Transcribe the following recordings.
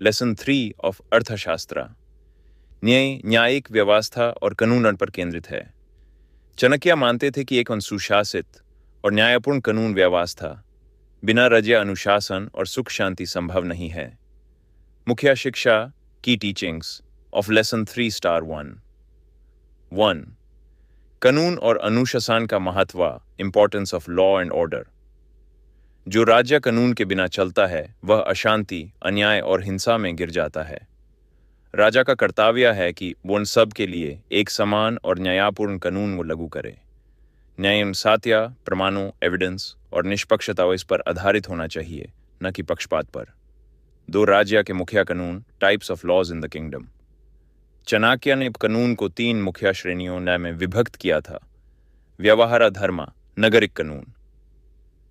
Lesson 3 of अर्थशास्त्र। न्यायिक व्यवस्था और कानून पर केंद्रित है। चाणक्य मानते थे कि एक सुशासित और न्यायपूर्ण कानून व्यवस्था बिना राज्य अनुशासन और सुख शांति संभव नहीं है। मुख्य शिक्षा की टीचिंग्स ऑफ लेसन 3 स्टार 1 कानून और अनुशासन का महत्व, importance of law and order. जो राज्य कानून के बिना चलता है वह अशांति, अन्याय और हिंसा में गिर जाता है। राजा का कर्तव्य है कि वो उन सब के लिए एक समान और न्यायपूर्ण कानून को लागू करे। न्याय सत्य, प्रमाणों, एविडेंस और निष्पक्षता इस पर आधारित होना चाहिए, न कि पक्षपात पर। 2 राज्य के मुख्य कानून, types of laws in the kingdom. Chanakya ने कानून को 3 मुख्य श्रेणियों में विभक्त किया था। व्यवहार धर्म, नागरिक कानून।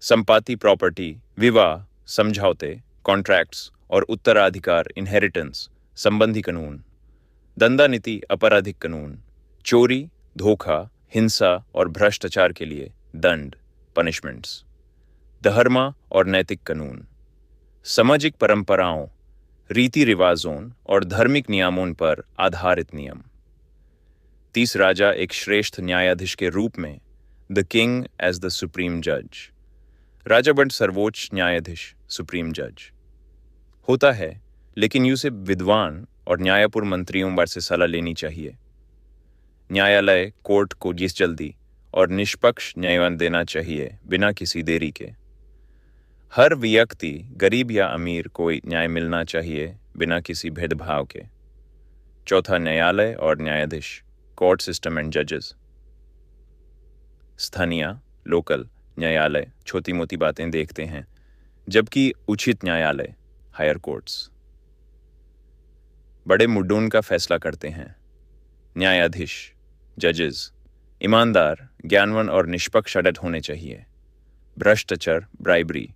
संपत्ति, प्रॉपर्टी, विवाह, समझौते, कॉन्ट्रैक्ट्स और उत्तराधिकार, इनहेरिटेंस संबंधी कानून। दंड नीति, आपराधिक कानून। चोरी, धोखा, हिंसा और भ्रष्टाचार के लिए दंड, पनिशमेंट्स। धर्म और नैतिक कानून। सामाजिक परंपराओं, रीति रिवाजों और धार्मिक नियमों पर आधारित नियम। 30 राजा एक श्रेष्ठ न्यायाधीश के रूप में, the king as the supreme जज। राजा बन सर्वोच्च न्यायाधीश, सुप्रीम जज होता है, लेकिन उसे विद्वान और न्यायपूर्ण मंत्रियों से सलाह लेनी चाहिए। न्यायालय कोर्ट को जिस जल्दी और निष्पक्ष न्याय देना चाहिए, बिना किसी देरी के। हर व्यक्ति, गरीब या अमीर, को न्याय मिलना चाहिए, बिना किसी भेदभाव के। 4 न्यायालय और न्यायाधीश, कोर्ट सिस्टम एंड जजेस। स्थानीय, लोकल न्यायालय छोटी मोटी बातें देखते हैं, जबकि उचित न्यायालय, हायर कोर्ट्स, बड़े मुद्दों का फैसला करते हैं। न्यायाधीश, जजेस, ईमानदार, ज्ञानवान और निष्पक्ष होने चाहिए। भ्रष्टाचार, ब्राइबरी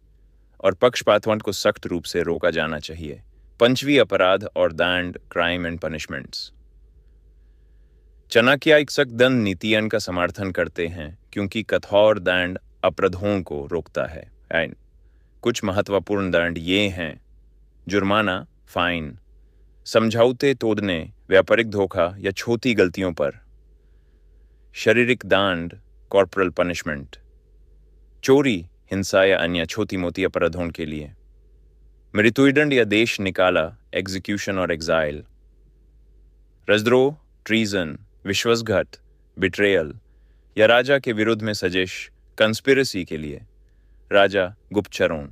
और पक्षपातवाद को सख्त रूप से रोका जाना चाहिए। 5वीं अपराध और दंड, क्राइम एंड पनिशमेंट्स। चाणक्य एक सख्त दंड नीतियों का समर्थन करते हैं, क्योंकि कठोर दंड अपराधों को रोकता है। कुछ महत्वपूर्ण दंड ये हैं: जुर्माना, फाइन, समझौते तोड़ने, व्यापारिक धोखा या छोटी गलतियों पर। शारीरिक दंड, कॉर्पोरल पनिशमेंट, चोरी, हिंसा या अन्य छोटी मोटी अपराधों के लिए। मृत्युदंड या देश निकाला, एग्जीक्यूशन और एग्जाइल। राजद्रोह, ट्रीजन, विश्वासघात, बिट्रेयल या राजा के विरुद्ध में साजिश, कंस्पिरेसी के लिए राजा गुप्तचरों,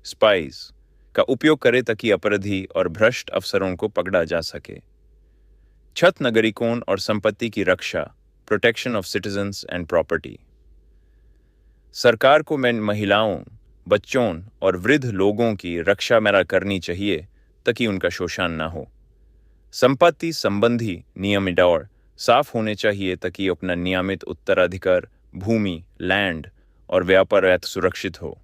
स्पाइस का उपयोग करे ताकि अपराधी और भ्रष्ट अफसरों को पकड़ा जा सके। छत नागरिकों और संपत्ति की रक्षा, protection of citizens and property. सरकार को महिलाओं, बच्चों और वृद्ध लोगों की रक्षा करनी चाहिए ताकि उनका शोषण न हो। संपत्ति संबंधी नियम और साफ होने चाहिए ताकि अपना नियमित उत्तराधिकार, भूमि, लैंड और व्यापार सुरक्षित हो।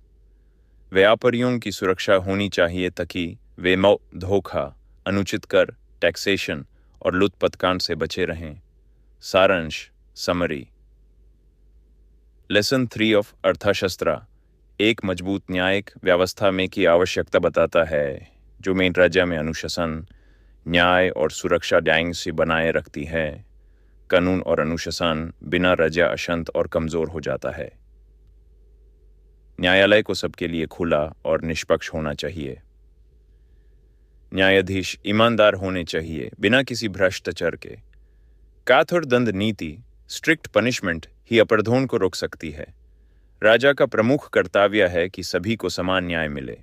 व्यापारियों की सुरक्षा होनी चाहिए ताकि वे धोखा, अनुचित कर, टैक्सेशन और लूटपाट से बचे रहें। सारांश, समरी। लेसन 3 ऑफ अर्थशास्त्र एक मजबूत न्यायिक व्यवस्था में की आवश्यकता बताता है, जो मेन राज्य में अनुशासन, न्याय और सुरक्षा न्याय से बनाए रखती है। कानून और अनुशासन बिना राज्य अशांत और कमजोर हो जाता है। न्यायालय को सबके लिए खुला और निष्पक्ष होना चाहिए। न्यायाधीश ईमानदार होने चाहिए, बिना किसी भ्रष्टाचार के। कठोर दंड नीति, स्ट्रिक्ट पनिशमेंट ही अपराधों को रोक सकती है। राजा का प्रमुख कर्तव्य है कि सभी को समान न्याय मिले।